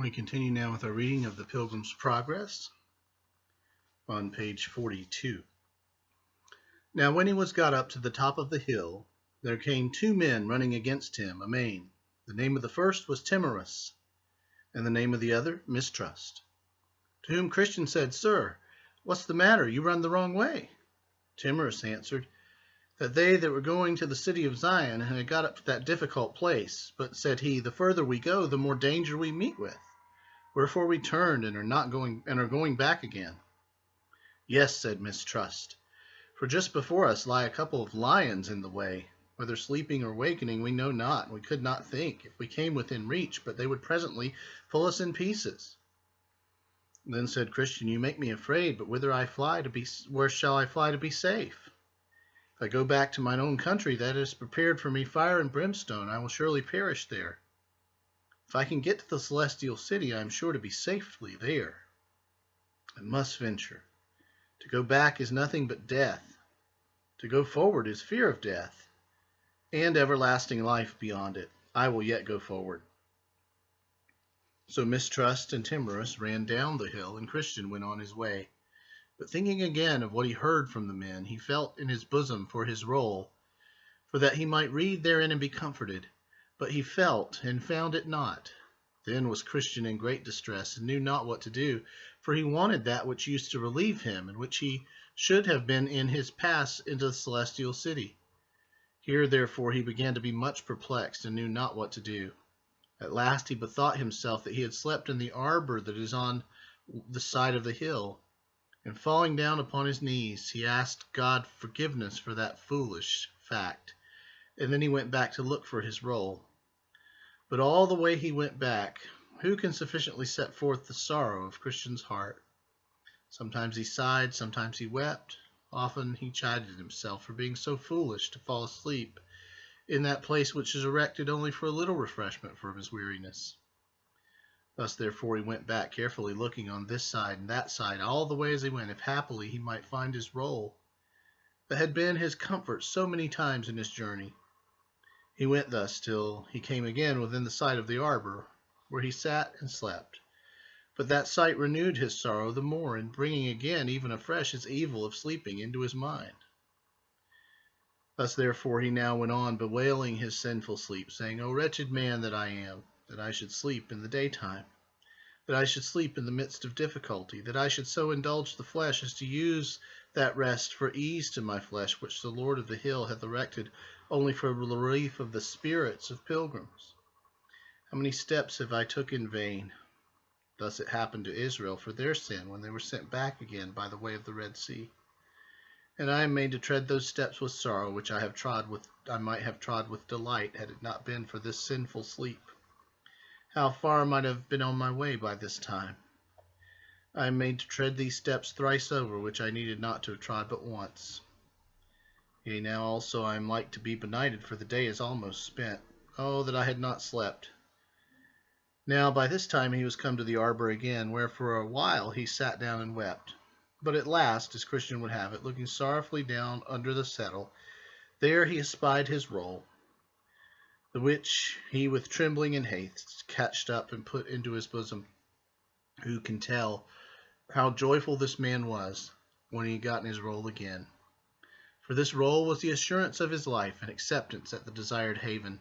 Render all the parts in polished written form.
We continue now with our reading of the Pilgrim's Progress on page 42. Now when he was got up to the top of the hill, there came two men running against him amain. The name of the first was Timorous, and the name of the other Mistrust. To whom Christian said, Sir, what's the matter? You run the wrong way. Timorous answered, that they that were going to the city of Zion had got up to that difficult place. But, said he, the further we go, the more danger we meet with. Wherefore we turned and are going back again. Yes, said Mistrust, for just before us lie a couple of lions in the way. Whether sleeping or wakening we know not, and we could not think, if we came within reach, but they would presently pull us in pieces. Then said Christian, you make me afraid, but where shall I fly to be safe? If I go back to mine own country, that is prepared for me fire and brimstone, I will surely perish there. If I can get to the celestial city, I am sure to be safely there. I must venture. To go back is nothing but death. To go forward is fear of death, and everlasting life beyond it. I will yet go forward. So Mistrust and Timorous ran down the hill, and Christian went on his way. But thinking again of what he heard from the men, he felt in his bosom for his roll, for that he might read therein and be comforted. But he felt and found it not. Then was Christian in great distress, and knew not what to do, for he wanted that which used to relieve him, and which he should have been in his pass into the celestial city. Here therefore he began to be much perplexed, and knew not what to do. At last he bethought himself that he had slept in the arbor that is on the side of the hill, and falling down upon his knees, he asked God forgiveness for that foolish fact, and then he went back to look for his roll. But all the way he went back, who can sufficiently set forth the sorrow of Christian's heart? Sometimes he sighed, sometimes he wept. Often he chided himself for being so foolish to fall asleep in that place which is erected only for a little refreshment from his weariness. Thus therefore he went back, carefully looking on this side and that side all the way as he went, if happily he might find his roll that had been his comfort so many times in his journey. He went thus till he came again within the sight of the arbor, where he sat and slept. But that sight renewed his sorrow the more, and bringing again even afresh his evil of sleeping into his mind. Thus therefore he now went on bewailing his sinful sleep, saying, O wretched man that I am, that I should sleep in the daytime, that I should sleep in the midst of difficulty, that I should so indulge the flesh as to use that rest for ease to my flesh, which the Lord of the hill hath erected only for the relief of the spirits of pilgrims. How many steps have I took in vain? Thus it happened to Israel for their sin, when they were sent back again by the way of the Red Sea. And I am made to tread those steps with sorrow, which I might have trod with delight, had it not been for this sinful sleep. How far might I have been on my way by this time? I am made to tread these steps thrice over, which I needed not to have trod but once. Yea, now also I am like to be benighted, for the day is almost spent. Oh, that I had not slept! Now by this time he was come to the arbor again, where for a while he sat down and wept. But at last, as Christian would have it, looking sorrowfully down under the settle, there he espied his roll, the which he with trembling and haste catched up and put into his bosom. Who can tell how joyful this man was when he had gotten his roll again? For this roll was the assurance of his life and acceptance at the desired haven.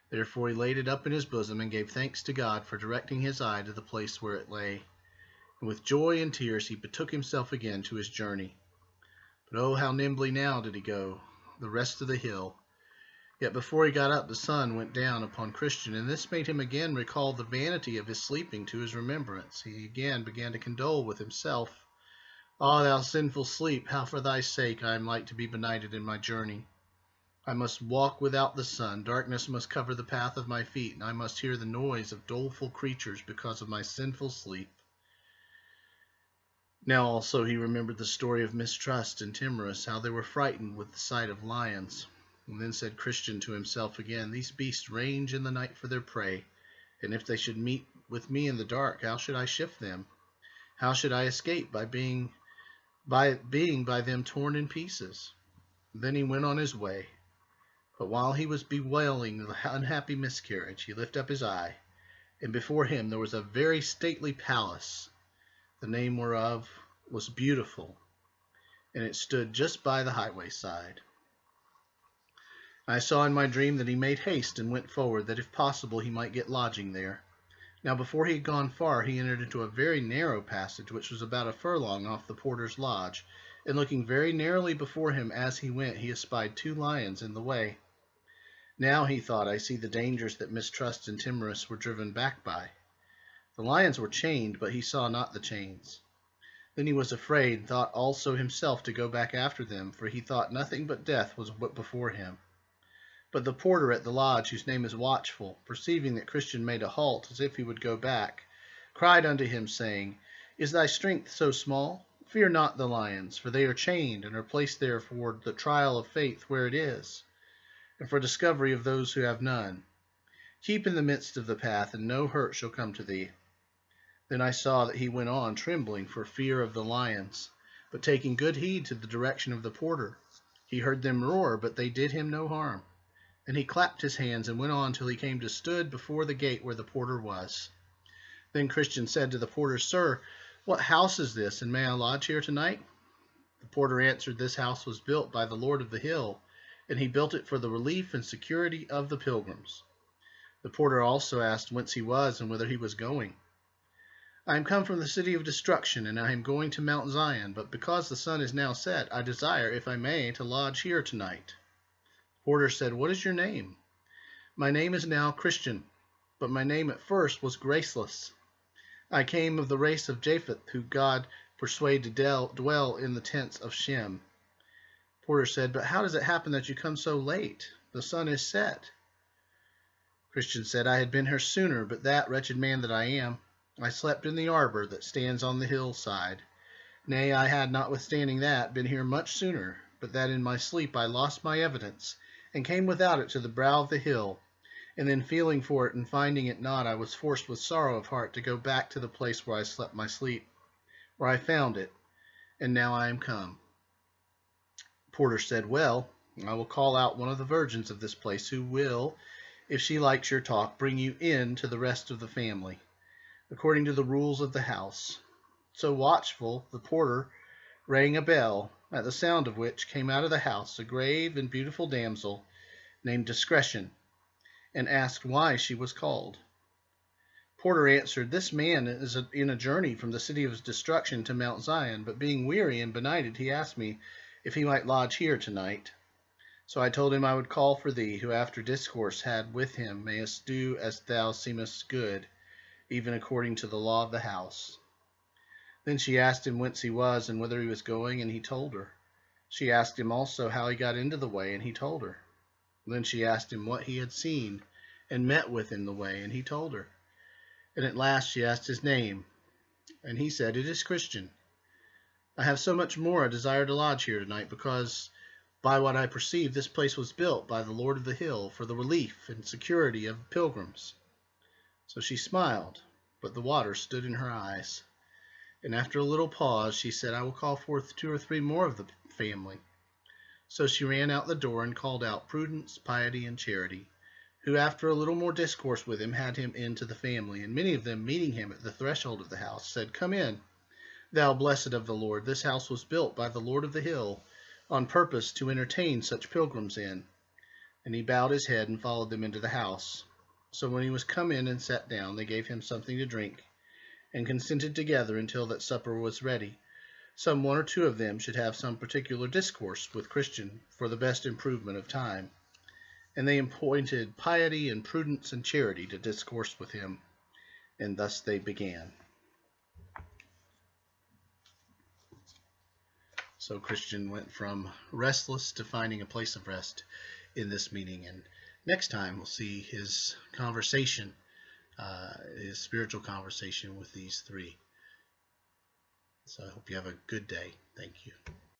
Therefore he laid it up in his bosom and gave thanks to God for directing his eye to the place where it lay. And with joy and tears he betook himself again to his journey. But oh, how nimbly now did he go the rest of the hill! Yet before he got up, the sun went down upon Christian, and this made him again recall the vanity of his sleeping to his remembrance. He again began to condole with himself. Ah, thou sinful sleep, how for thy sake I am like to be benighted in my journey. I must walk without the sun, darkness must cover the path of my feet, and I must hear the noise of doleful creatures because of my sinful sleep. Now also he remembered the story of Mistrust and Timorous, how they were frightened with the sight of lions. And then said Christian to himself again, These beasts range in the night for their prey, and if they should meet with me in the dark, how should I shift them? How should I escape by being by them torn in pieces? Then he went on his way. But while he was bewailing the unhappy miscarriage, he lifted up his eye, and before him there was a very stately palace, the name whereof was Beautiful, and it stood just by the highway side. I saw in my dream that he made haste and went forward, that if possible he might get lodging there. Now before he had gone far, he entered into a very narrow passage, which was about a furlong off the porter's lodge, and looking very narrowly before him as he went, he espied 2 lions in the way. Now, he thought, I see the dangers that mistrust and timorous were driven back by. The lions were chained, but he saw not the chains. Then he was afraid, and thought also himself to go back after them, for he thought nothing but death was before him. But the porter at the lodge, whose name is Watchful, perceiving that Christian made a halt, as if he would go back, cried unto him, saying, Is thy strength so small? Fear not the lions, for they are chained, and are placed there for the trial of faith where it is, and for discovery of those who have none. Keep in the midst of the path, and no hurt shall come to thee. Then I saw that he went on, trembling for fear of the lions, but taking good heed to the direction of the porter. He heard them roar, but they did him no harm. And he clapped his hands and went on till he came to stood before the gate where the porter was. Then Christian said to the porter, Sir, what house is this, and may I lodge here tonight? The porter answered, This house was built by the Lord of the hill, and he built it for the relief and security of the pilgrims. The porter also asked whence he was and whither he was going. I am come from the city of destruction, and I am going to Mount Zion, but because the sun is now set, I desire, if I may, to lodge here tonight. Porter said, What is your name? My name is now Christian, but my name at first was Graceless. I came of the race of Japheth, who God persuaded to dwell in the tents of Shem. Porter said, But how does it happen that you come so late? The sun is set. Christian said, I had been here sooner, but that, wretched man that I am, I slept in the arbor that stands on the hillside. Nay, I had, notwithstanding that, been here much sooner, but that in my sleep I lost my evidence, and came without it to the brow of the hill, and then feeling for it and finding it not, I was forced with sorrow of heart to go back to the place where I slept my sleep, where I found it, and now I am come. Porter said, Well, I will call out one of the virgins of this place, who will, if she likes your talk, bring you in to the rest of the family, according to the rules of the house. So Watchful, the porter, rang a bell, at the sound of which came out of the house a grave and beautiful damsel named Discretion, and asked why she was called. Porter answered, This man is in a journey from the city of destruction to Mount Zion, but being weary and benighted, he asked me if he might lodge here tonight. So I told him I would call for thee, who after discourse had with him mayest do as thou seemest good, even according to the law of the house. Then she asked him whence he was and whither he was going, and he told her. She asked him also how he got into the way, and he told her. Then she asked him what he had seen and met with in the way, and he told her. And at last she asked his name, and he said, It is Christian. I have so much more a desire to lodge here tonight, because by what I perceive this place was built by the Lord of the hill for the relief and security of pilgrims. So she smiled, but the water stood in her eyes. And after a little pause, she said, I will call forth 2 or 3 more of the family. So she ran out the door and called out Prudence, Piety, and Charity, who after a little more discourse with him had him into the family. And many of them, meeting him at the threshold of the house, said, Come in, thou blessed of the Lord. This house was built by the Lord of the hill on purpose to entertain such pilgrims in. And he bowed his head and followed them into the house. So when he was come in and sat down, they gave him something to drink, and consented together until that supper was ready. Some 1 or 2 of them should have some particular discourse with Christian for the best improvement of time. And they appointed Piety and Prudence and Charity to discourse with him, and thus they began. So Christian went from restless to finding a place of rest in this meeting, and next time we'll see his conversation, his spiritual conversation with these 3. So I hope you have a good day. Thank you.